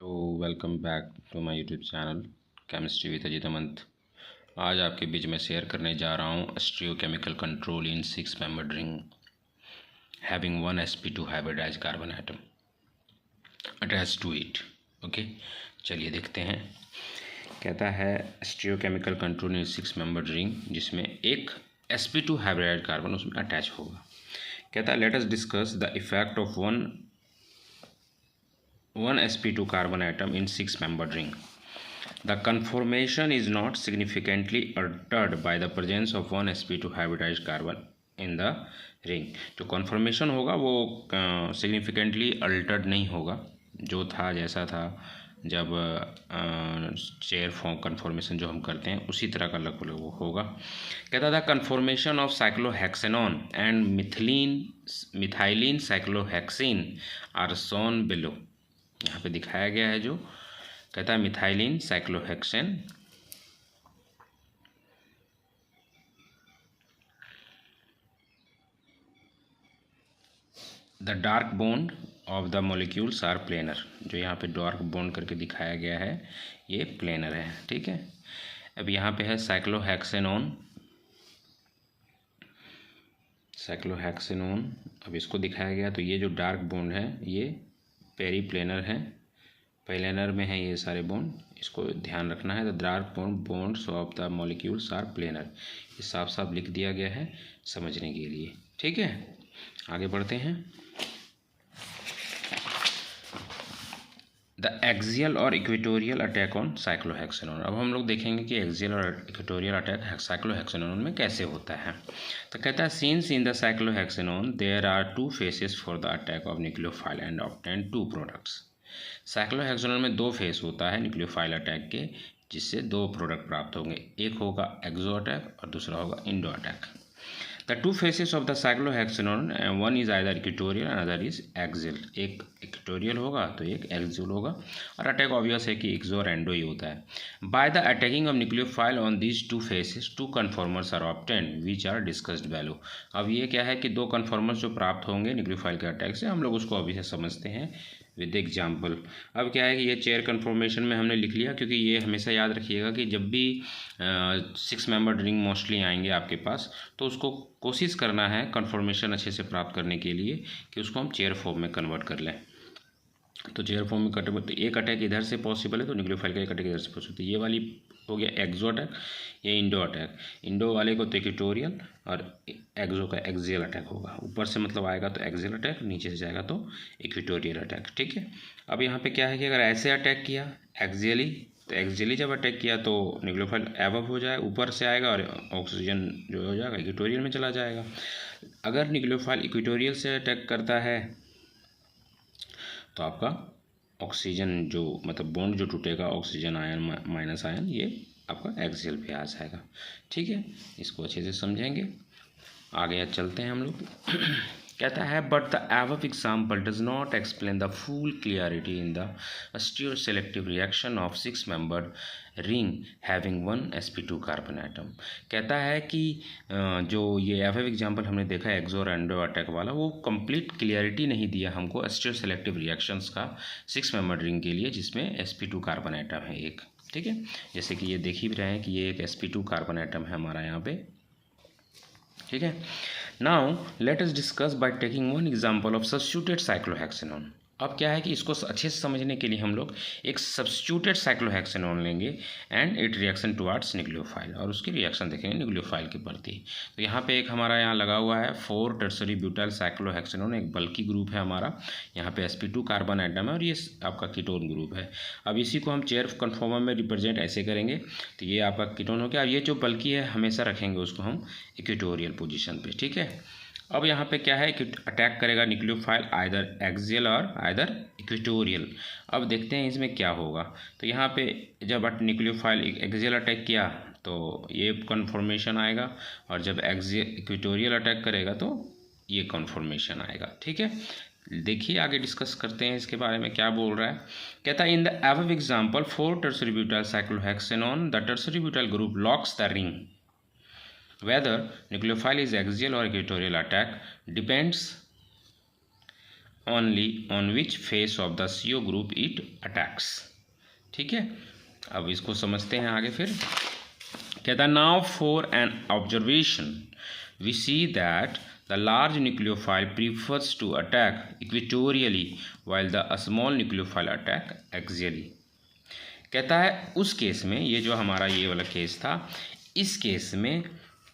तो welcome back to my YouTube channel chemistry with Ajit Amant. आज आपके बीच में शेयर करने जा रहा हूँ stereochemical control in 6 membered ring having 1 sp2 hybridize carbon atom attach to it. Okay, चलिए देखते हैं। कहता है stereochemical control in 6 membered ring जिसमें एक sp2 हाइब्रिडाइज कार्बन उसमें अटैच होगा। कहता है let us discuss the effect of one sp2 carbon atom in 6 membered ring. The conformation is not significantly altered by the presence of one sp2 hybridized carbon in the ring. जो conformation होगा वो significantly altered नहीं होगा, जो था जैसा था जब चेयर फॉर्म कन्फॉर्मेशन जो हम करते हैं उसी तरह का लगभग वो होगा। कहता था conformation of cyclohexanone and methylene cyclohexene are shown below. यहाँ पे दिखाया गया है जो कहता है methylene cyclohexane the dark bond of the molecules are planar. जो यहाँ पे डार्क बॉन्ड करके दिखाया गया है ये प्लेनर है, ठीक है। अब यहाँ पे है साइक्लोहेक्सेनॉन, अब इसको दिखाया गया तो ये जो डार्क बॉन्ड है ये पेरी प्लेनर है, प्लेनर में है ये सारे बॉन्ड, इसको ध्यान रखना है। The dark bonds of the molecules are planar, ये साफ साफ लिख दिया गया है समझने के लिए, ठीक है। आगे बढ़ते हैं। द एक्सियल और इक्वेटोरियल अटैक ऑन साइक्लोहेक्सेनॉन। अब हम लोग देखेंगे कि एक्सियल और इक्वेटोरियल अटैक साइक्लोहेक्सेनॉन में कैसे होता है। तो कहता है since in the cyclohexanone there are 2 faces for the attack of nucleophile and obtain 2 products. Cyclohexanone में 2 फेस होता है न्यूक्लियोफाइल अटैक के, जिससे 2 प्रोडक्ट प्राप्त होंगे, एक होगा एक्सो अटैक और दूसरा होगा Indo attack. The 2 faces of the cyclohexanone one is either equatorial and other is axial. एक इक्वेटोरियल होगा तो एक एक्सियल होगा, और अटैक ऑब्वियस है कि एक्सो और एंडो ही होता है। By the attacking of nucleophile on these 2 faces 2 conformers are obtained which are discussed value. अब ये क्या है कि 2 कन्फॉर्मर्स जो प्राप्त होंगे न्यूक्लियोफाइल के अटैक से, हम लोग उसको अभी से समझते हैं विद एग्जाम्पल। अब क्या है कि ये चेयर कन्फॉर्मेशन में हमने लिख लिया, क्योंकि ये हमेशा याद रखिएगा कि जब भी 6 मेंबर्ड रिंग मोस्टली आएंगे आपके पास तो उसको कोशिश करना है कन्फॉर्मेशन अच्छे से प्राप्त करने के लिए कि उसको हम चेयर फॉर्म में कन्वर्ट कर लें। तो चेयर फॉर्म में कन्वर्ट, तो एक अटैक इधर से पॉसिबल है तो न्यूक्लियोफाइल का एक अटैक इधर से पॉसिबल। तो ये वाली हो गया एक्सो अटैक, ये इंडो अटैक। इंडो वाले को तो इक्वेटोरियल और एक्सो का एक्सियल अटैक होगा। ऊपर से मतलब आएगा तो एक्सियल अटैक, नीचे से जाएगा तो इक्वेटोरियल अटैक, ठीक है। अब यहाँ पे क्या है कि अगर ऐसे अटैक किया एक्सियली, तो एक्सियली जब अटैक किया तो न्यूक्लियोफाइल एबव हो जाए, ऊपर से आएगा और ऑक्सीजन जो हो जाएगा इक्वेटोरियल में चला जाएगा। अगर न्यूक्लियोफाइल इक्वेटोरियल से अटैक करता है तो आपका ऑक्सीजन जो मतलब बॉन्ड जो टूटेगा ऑक्सीजन आयन माइनस आयन, ये आपका एक्सियल पे आ जाएगा, ठीक है। इसको अच्छे से समझेंगे, आगे चलते हैं हम लोग। कहता है but the above example does not explain the full clarity in the stereoselective reaction of 6 membered ring having 1 sp2 carbon atom. कहता है कि जो ये above एग्जाम्पल हमने देखा एक्सो और एंडो अटैक वाला, वो कंप्लीट क्लियरिटी नहीं दिया हमको स्टीरियोसेलेक्टिव रिएक्शंस का 6 मेंबर्ड रिंग के लिए जिसमें sp2 कार्बन एटम है एक, ठीक है। जैसे कि ये देख ही रहे हैं कि ये एक sp2 कार्बन एटम है हमारा यहाँ पे, ठीक है। Now let us discuss by taking one example of substituted cyclohexanone. अब क्या है कि इसको अच्छे से समझने के लिए हम लोग एक सब्स्टिट्यूटेड साइक्लोहेक्सेनॉन लेंगे and it reaction towards nucleophile, और उसकी रिएक्शन देखेंगे न्यूक्लियोफाइल के प्रति। तो यहाँ पे एक हमारा यहाँ लगा हुआ है 4 टर्सरी ब्यूटाइल साइक्लोहेक्सेनॉन, एक बल्कि ग्रुप है हमारा, यहाँ पे sp2 कार्बन एटम है और ये आपका कीटोन ग्रुप है। अब इसी को हम चेयर कन्फॉर्मर में रिप्रेजेंट ऐसे करेंगे, तो ये आपका कीटोन हो गया। अब ये जो बल्कि है हमेशा रखेंगे उसको हम इक्वेटोरियल पोजिशन पे, ठीक है। अब यहाँ पे क्या है कि अटैक करेगा न्यूक्लियोफाइल आइदर एक्सियल और आइदर इक्वेटोरियल। अब देखते हैं इसमें क्या होगा। तो यहाँ पे जब न्यूक्लियोफाइल एक्सियल अटैक किया तो ये कन्फॉर्मेशन आएगा, और जब एक्सियल इक्वेटोरियल अटैक करेगा तो ये कन्फॉर्मेशन आएगा, ठीक है। देखिए आगे डिस्कस करते हैं इसके बारे में क्या बोल रहा है। कहता है in the above example 4 tertiary butyl cyclohexanone the tertiary butyl group locks the ring. Whether nucleophile is axial or equatorial attack depends only on which face of the CO group it attacks. ठीक है, अब इसको समझते हैं आगे। फिर कहता है now for an observation we see that the large nucleophile prefers to attack equatorially while the small nucleophile attack axially. कहता है उस केस में, ये जो हमारा ये वाला केस था, इस केस में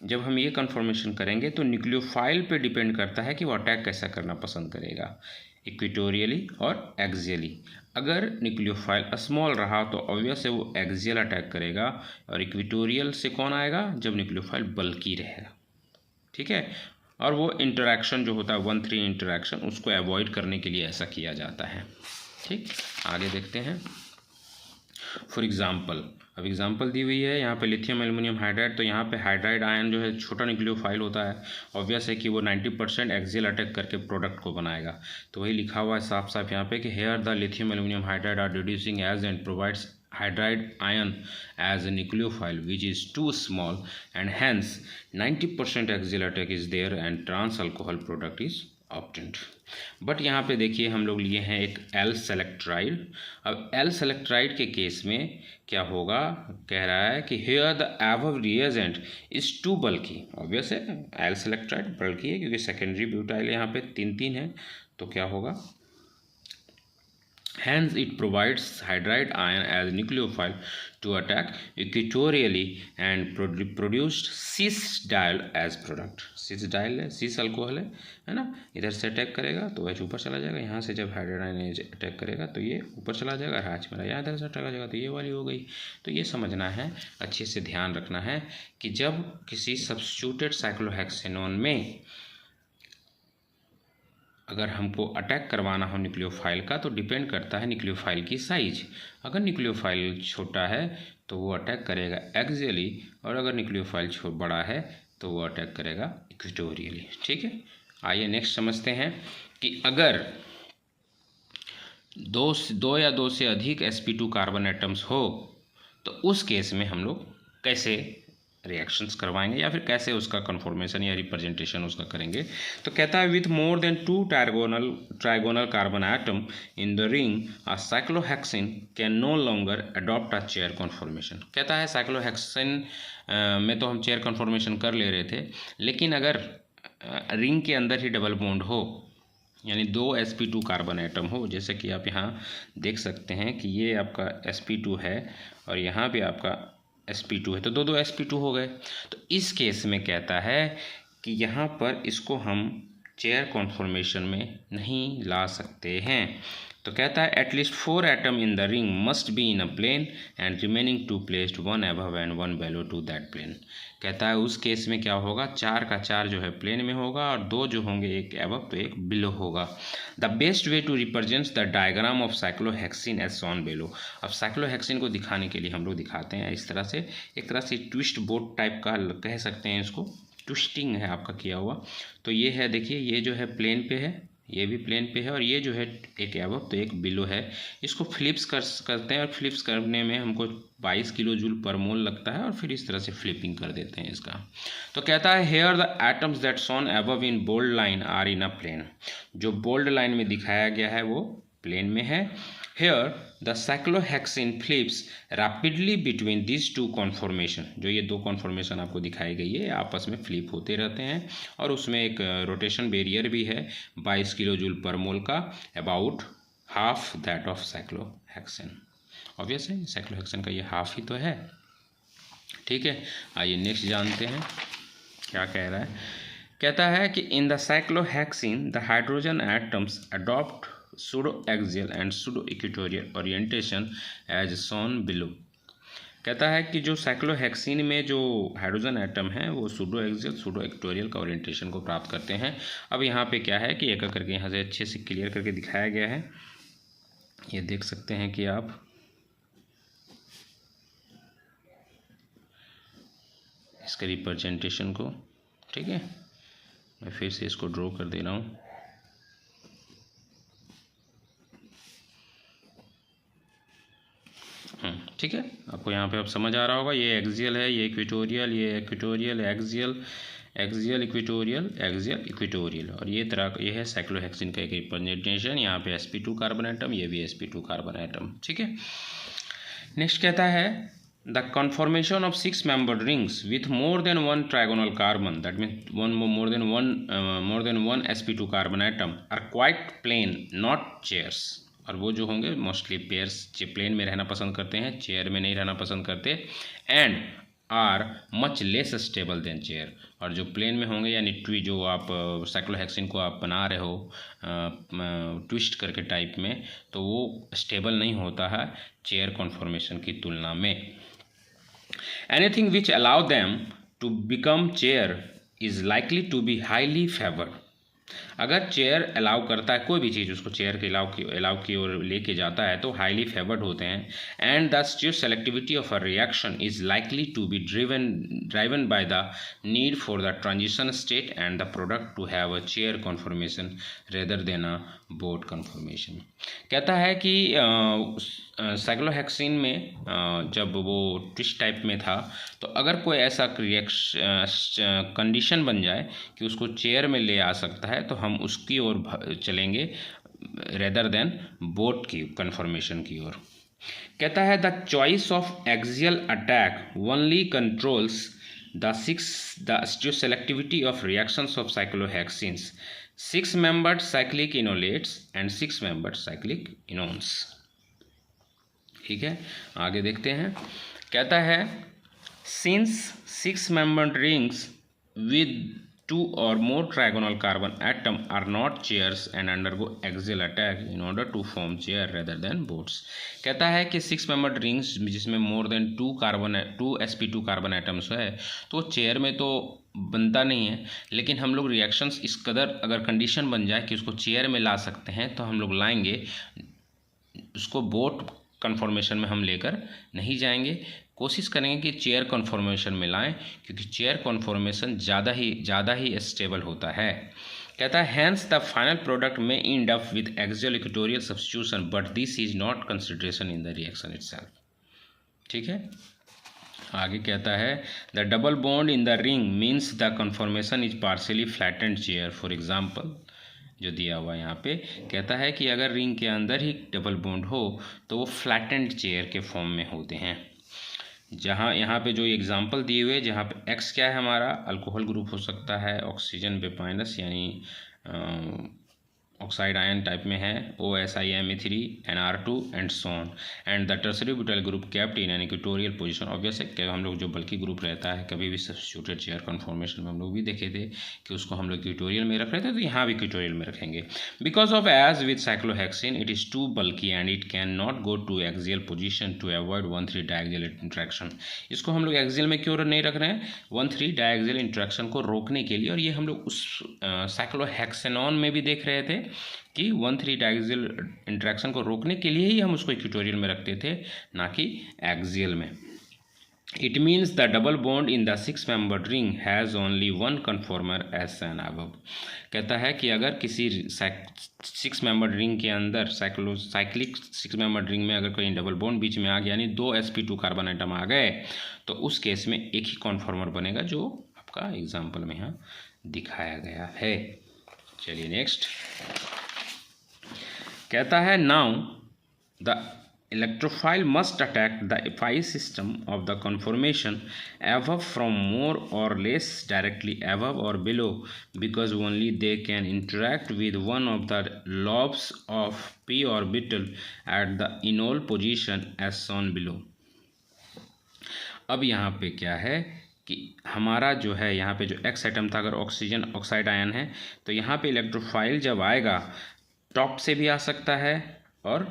जब हम ये कन्फर्मेशन करेंगे तो न्यूक्लियोफाइल पे डिपेंड करता है कि वो अटैक कैसा करना पसंद करेगा, इक्वेटोरियली और एक्सियली। अगर न्यूक्लियोफाइल स्मॉल रहा तो ऑब्वियस है वो एक्सियल अटैक करेगा, और इक्वेटोरियल से कौन आएगा, जब न्यूक्लियोफाइल बल्की रहेगा। ठीक है, और वो इंटरेक्शन जो होता है 1-3 इंटरेक्शन, उसको अवॉइड करने के लिए ऐसा किया जाता है। ठीक, आगे देखते हैं। फॉर एग्जांपल, अब एग्जांपल दी हुई है यहाँ पे लिथियम एल्युमिनियम हाइड्राइड। तो यहाँ पे हाइड्राइड आयन जो है छोटा न्यूक्लियोफाइल होता है, ऑब्वियस है कि वो 90% एक्सियल अटैक करके प्रोडक्ट को बनाएगा। तो वही लिखा हुआ है साफ साफ यहाँ पे कि here the lithium aluminium hydride are reducing as and provides hydride ion as a nucleophile which is too small and hence 90% axial attack is there and trans alcohol product is obtained। But यहाँ पे देखिए हम लोग लिए हैं एक L सेलेक्ट्राइड। अब L सेलेक्ट्राइड के केस में क्या होगा, कह रहा है कि here the above reagent is too bulky. Obvious है एल सेलेक्ट्राइड बल्की है क्योंकि सेकेंडरी ब्यूटाइल यहाँ पे 3-3 है, तो क्या होगा, hence it provides hydride ion as nucleophile to attack equatorially and produced cis diol as product। cis diol है, cis अल्कोहल है ना, इधर से अटैक करेगा तो वह ऊपर चला जाएगा, यहाँ से जब हाइड्राइड आयन अटैक करेगा तो ये ऊपर चला जाएगा, हाथ में यहाँ इधर से अटैक जाएगा तो ये वाली हो गई। तो ये समझना है, अच्छे से ध्यान रखना है कि जब किसी सब्स्टिट्यूटेड साइक्लोहेक्सेनोन में अगर हमको अटैक करवाना हो न्यूक्लियोफाइल का तो डिपेंड करता है न्यूक्लियोफाइल की साइज। अगर न्यूक्लियोफाइल छोटा है तो वो अटैक करेगा एक्सियली, और अगर न्यूक्लियोफाइल बड़ा है तो वो अटैक करेगा इक्वेटोरियली। ठीक है, आइए नेक्स्ट समझते हैं कि अगर दो या दो से अधिक sp2 कार्बन एटम्स हो तो उस केस में हम लोग कैसे रिएक्शंस करवाएंगे या फिर कैसे उसका कन्फॉर्मेशन या रिप्रेजेंटेशन उसका करेंगे। तो कहता है with more than 2 trigonal carbon atom in the ring a cyclohexene can no longer adopt a chair conformation. कहता है साइक्लोहेक्सिन में तो हम चेयर कन्फॉर्मेशन कर ले रहे थे, लेकिन अगर रिंग के अंदर ही डबल बॉन्ड हो, यानी 2 sp2 कार्बन एटम हो, जैसे कि आप यहाँ देख सकते हैं कि ये आपका sp2 है और यहाँ भी आपका sp2 है, तो दो sp2 हो गए। तो इस केस में कहता है कि यहाँ पर इसको हम चेयर कॉन्फॉर्मेशन में नहीं ला सकते हैं। तो कहता है at least 4 atom in the ring must be in a plane and remaining 2 placed 1 above and 1 below to that plane. कहता है उस केस में क्या होगा, 4 का 4 जो है प्लेन में होगा और 2 जो होंगे, एक अबव तो एक बिलो होगा। The best way to represents the diagram of cyclohexene as shown below. अब साइक्लोहेक्सिन को दिखाने के लिए हम लोग दिखाते हैं इस तरह से, एक तरह से ट्विस्ट बोर्ड टाइप का कह सकते हैं इसको, ट्विस्टिंग है आपका किया हुआ। तो ये है, देखिए ये जो है प्लेन पे है, ये भी प्लेन पे है, और ये जो है एक अबव तो एक बिलो है। इसको फ्लिप्स करते हैं और फ्लिप्स करने में हमको 22 किलो जूल पर मोल लगता है, और फिर इस तरह से फ्लिपिंग कर देते हैं इसका। तो कहता है here the atoms that shown above in bold line are in a plane. जो बोल्ड लाइन में दिखाया गया है वो प्लेन में है। Here the cyclohexene flips rapidly between this 2 conformation. जो ये 2 कॉन्फॉर्मेशन आपको दिखाई गई है आपस में फ्लिप होते रहते हैं, और उसमें एक रोटेशन बैरियर भी है 22 किलो जूल पर मोल का, about half that of cyclohexene. Obvious है साइक्लोहेक्सिन का ये हाफ ही तो है। ठीक है, आइए नेक्स्ट जानते हैं क्या कह रहा है। कहता है कि in the cyclohexene the hydrogen atoms adopt pseudo axial and pseudo equatorial orientation as shown below. कहता है कि जो साइक्लोहेक्सिन में जो हाइड्रोजन एटम है वो सूडो एक्सियल सूडो इक्वेटोरियल का ओरिएंटेशन को प्राप्त करते हैं। अब यहाँ पे क्या है कि एक करके यहाँ से अच्छे से क्लियर करके दिखाया गया है, ये देख सकते हैं कि आप इसके रिप्रेजेंटेशन को। ठीक है, मैं फिर से इसको ड्रॉ कर दे रहा हूँ। ठीक है, आपको यहाँ पे अब समझ आ रहा होगा, ये एक्सियल है, ये इक्वेटोरियल, ये equatorial axial, axial equatorial, axial equatorial, और ये है साइक्लोहेक्सिन का एक रिप्रेजेंटेशन। यहाँ पे sp2 कार्बन एटम, ये भी sp2 कार्बन एटम, ठीक है। नेक्स्ट कहता है the conformation of 6 membered rings with more than one trigonal carbon, that mean more than one sp2 carbon atom are quite plane not chairs, और वो जो होंगे मोस्टली पेयर्स प्लेन में रहना पसंद करते हैं, चेयर में नहीं रहना पसंद करते, and are much less stable than chair, और जो प्लेन में होंगे यानी जो आप साइक्लोहेक्सिन को आप बना रहे हो ट्विस्ट करके टाइप में, तो वो स्टेबल नहीं होता है चेयर कॉन्फॉर्मेशन की तुलना में। Anything which allow them to become chair is likely to be highly favoured, अगर चेयर अलाउ करता है कोई भी चीज़ उसको चेयर के अलाउ की ओर लेके जाता है तो हाईली फेवर्ड होते हैं। And the stereo selectivity of a reaction is likely to be driven by the need for the transition state and the product to have a chair conformation rather than a boat conformation. कहता है कि cyclohexene में जब वो twist type में था तो अगर कोई ऐसा कंडीशन बन जाए कि उसको चेयर में ले आ सकता है तो हम उसकी ओर चलेंगे रेदर देन बोट की कन्फॉर्मेशन की ओर। कहता है the choice of axial attack only controls the stereo selectivity of reactions of cyclohexenes, 6 membered cyclic enolates and 6 membered cyclic enones. ठीक है, आगे देखते हैं। कहता है since 6 membered rings with 2 or more trigonal carbon atom are not chairs and undergo axial attack in order to form chair rather than boats। कहता है कि 6 मेंबर्ड रिंग्स जिसमें मोर देन 2 sp2 कार्बन एटम्स है तो चेयर में तो बनता नहीं है, लेकिन हम लोग रिएक्शंस इस कदर अगर कंडीशन बन जाए कि उसको चेयर में ला सकते हैं तो हम लोग लाएंगे, उसको बोट कन्फॉर्मेशन में हम लेकर नहीं जाएंगे, कोशिश करेंगे कि चेयर कन्फॉर्मेशन में लाएं क्योंकि चेयर कन्फॉर्मेशन ज़्यादा ही स्टेबल होता है। कहता है हैंस द फाइनल प्रोडक्ट में and up with axial equatorial substitution but this is not consideration in the reaction itself. ठीक है, आगे कहता है the double bond in the ring means the conformation is partially flattened chair. For example जो दिया हुआ यहाँ पे कहता है कि अगर रिंग के अंदर ही डबल बॉन्ड हो तो वो फ्लैटेंड चेयर के फॉर्म में होते हैं। जहाँ यहाँ पे जो एग्जांपल दिए हुए जहाँ पे एक्स क्या है हमारा अल्कोहल ग्रुप हो सकता है, ऑक्सीजन पे माइनस यानी ऑक्साइड आयन टाइप में है, OSIMe3 NR2 and so on, and the tertiary butyl group kept in an equatorial position. Obvious है कि हम लोग जो बल्कि ग्रुप रहता है कभी भी सब्स्टिट्यूटेड चेयर कन्फॉर्मेशन में हम लोग भी देखे थे कि उसको हम लोग इक्वेटोरियल में रख रहे थे, तो यहाँ भी इक्वेटोरियल में रखेंगे। Because of as with cyclohexene it is too bulky and it can not go to axial position to avoid 1,3 diaxial interaction. इसको हम लोग एक्सियल में क्यों नहीं रख रहे हैं? 1,3 डायएक्सियल इंट्रैक्शन को रोकने के लिए, और ये हम लोग उस साइक्लोहेक्सेनॉन में भी देख रहे थे कि 1,3 डायएक्सियल इंट्रैक्शन को रोकने के लिए ही हम उसको इक्वेटोरियल में रखते थे, ना कि एक्सियल में। It means the double bond in the 6 membered ring has only one conformer as seen above. कहता है कि अगर किसी 6 मेंबर्ड रिंग के अंदर साइक्लिक 6 मेंबर्ड रिंग में अगर कोई डबल बॉन्ड बीच में आ गया यानी 2 sp2 कार्बन आइटम आ गए तो उस केस में एक ही कन्फॉर्मर बनेगा, जो आपका एग्जाम्पल में यहाँ दिखाया गया है। चलिए नेक्स्ट कहता है now the electrophile must attack the phi system of the conformation above from more or less directly above or below because only they can interact with one of the lobes of p orbital at the enol position as shown below। अब यहाँ पे क्या है कि हमारा जो है यहाँ पे जो एक्स एटम था, अगर ऑक्सीजन ऑक्साइड आयन है तो यहाँ पे इलेक्ट्रोफाइल जब आएगा टॉप से भी आ सकता है और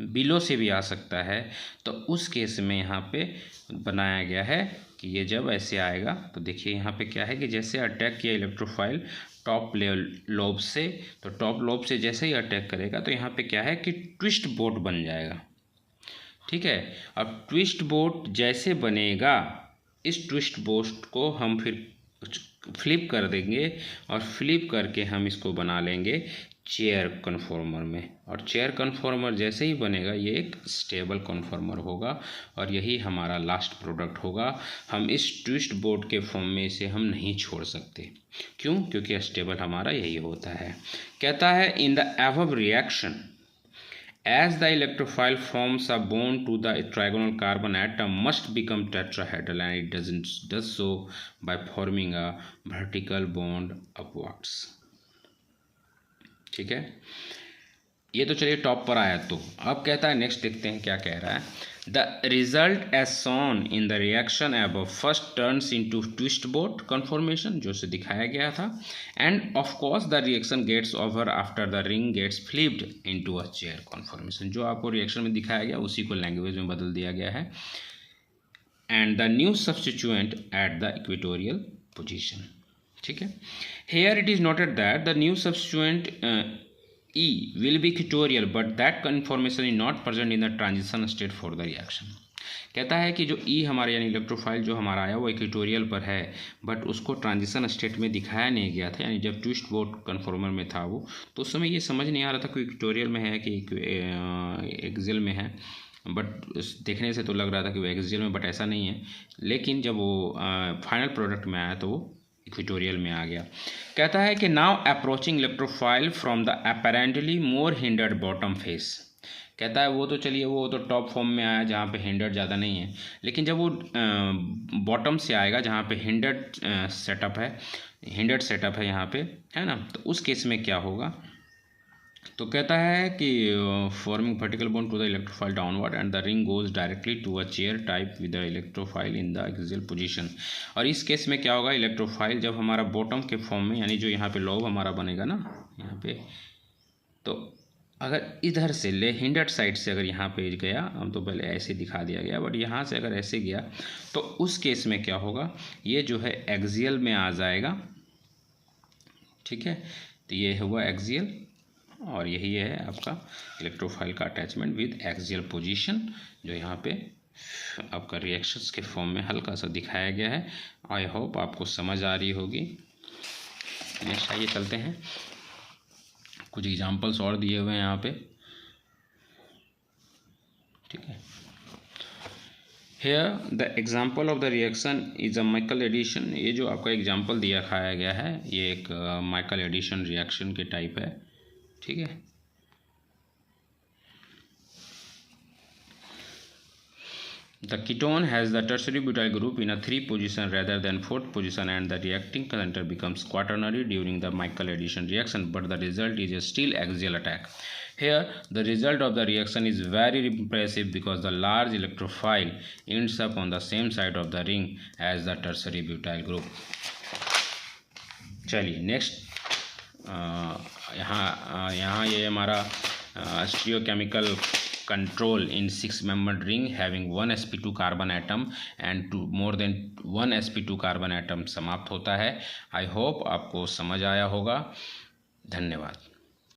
बिलो से भी आ सकता है, तो उस केस में यहाँ पे बनाया गया है कि ये जब ऐसे आएगा तो देखिए यहाँ पे क्या है कि जैसे अटैक किया इलेक्ट्रोफाइल टॉप लोब से, तो टॉप लोब से जैसे ही अटैक करेगा तो यहाँ पे क्या है कि ट्विस्ट बोट बन जाएगा। ठीक है, अब ट्विस्ट बोट जैसे बनेगा इस ट्विस्ट बोट को हम फिर फ्लिप कर देंगे और फ्लिप करके हम इसको बना लेंगे चेयर कन्फॉर्मर में, और चेयर कन्फॉर्मर जैसे ही बनेगा ये एक स्टेबल कन्फॉर्मर होगा और यही हमारा लास्ट प्रोडक्ट होगा। हम इस ट्विस्ट बोर्ड के फॉर्म में इसे हम नहीं छोड़ सकते। क्यों? क्योंकि स्टेबल हमारा यही होता है। कहता है in the above reaction as the electrophile forms a bond to the trigonal carbon atom must become tetrahedral, and it does so by forming a vertical bond upwards। ठीक है, ये तो चलिए टॉप पर आया। तो अब कहता है नेक्स्ट देखते हैं क्या कह रहा है। The result as shown in the reaction above first turns into twist boat conformation, जो से दिखाया गया था, and of course the reaction gets over after the ring gets flipped into a chair conformation. जो आपको रिएक्शन में दिखाया गया उसी को लैंग्वेज में बदल दिया गया है। And the new substituent at the equatorial position. ठीक है, here it is noted that the new substituent E will be equatorial but that conformation is not present in the transition state for the reaction। कहता है कि जो E हमारे यानी electrophile जो हमारा आया वो इक्वेटोरियल पर है, बट उसको ट्रांजिशन स्टेट में दिखाया नहीं गया था। यानी जब ट्विस्ट बोट कन्फॉर्मर में था वो, तो उस समय ये समझ नहीं आ रहा था कि इक्वेटोरियल में है कि एक्सियल में है, बट देखने से तो लग रहा था कि वो एक्सियल में, बट ऐसा नहीं है। लेकिन जब वो फाइनल प्रोडक्ट में आया तो वो इक्वेटोरियल में आ गया। कहता है कि now approaching electrophile from the apparently more hindered bottom face. कहता है वो तो चलिए वो तो टॉप फॉर्म में आया जहाँ पे हिंडर्ड ज़्यादा नहीं है, लेकिन जब वो बॉटम से आएगा जहाँ पे हिंडर्ड सेटअप है यहाँ पे, है ना, तो उस केस में क्या होगा। तो कहता है कि forming vertical bond to the electrophile downward and the ring goes directly to a chair type with the electrophile in the axial position. और इस केस में क्या होगा, इलेक्ट्रोफाइल जब हमारा बॉटम के फॉर्म में, यानी जो यहाँ पे लॉब हमारा बनेगा ना यहाँ पे, तो अगर इधर से ले हिंडर्ड साइड से अगर यहाँ पे गया, हम तो पहले ऐसे दिखा दिया गया, बट यहाँ से अगर ऐसे गया तो उस केस में क्या होगा, ये जो है एक्सियल में आ जाएगा। ठीक है, तो ये हुआ एक्सियल, और यही है आपका इलेक्ट्रोफाइल का अटैचमेंट विद एक्सियल पोजीशन, जो यहाँ पे आपका रिएक्शंस के फॉर्म में हल्का सा दिखाया गया है। आई होप आपको समझ आ रही होगी। नेक्स्ट आइए चलते हैं, कुछ एग्जांपल्स और दिए हुए हैं यहाँ पे। ठीक है, here the example of the reaction is a Michael addition. ये जो आपका एग्जाम्पल दिया खाया गया है ये एक माइकल एडिशन रिएक्शन के टाइप है। ठीक है, the ketone has the tertiary butyl group in a 3 position rather than 4th position, and the reacting center becomes quaternary during the Michael addition reaction, but the result is a still axial attack. Here the result of the reaction is very impressive because the large electrophile ends up on the same side of the ring as the tertiary butyl group। चलिए next, यहाँ ये हमारा stereochemical control in 6 membered ring having 1 sp2 carbon atom and more than 1 sp2 carbon atom समाप्त होता है। I hope आपको समझ आया होगा। धन्यवाद।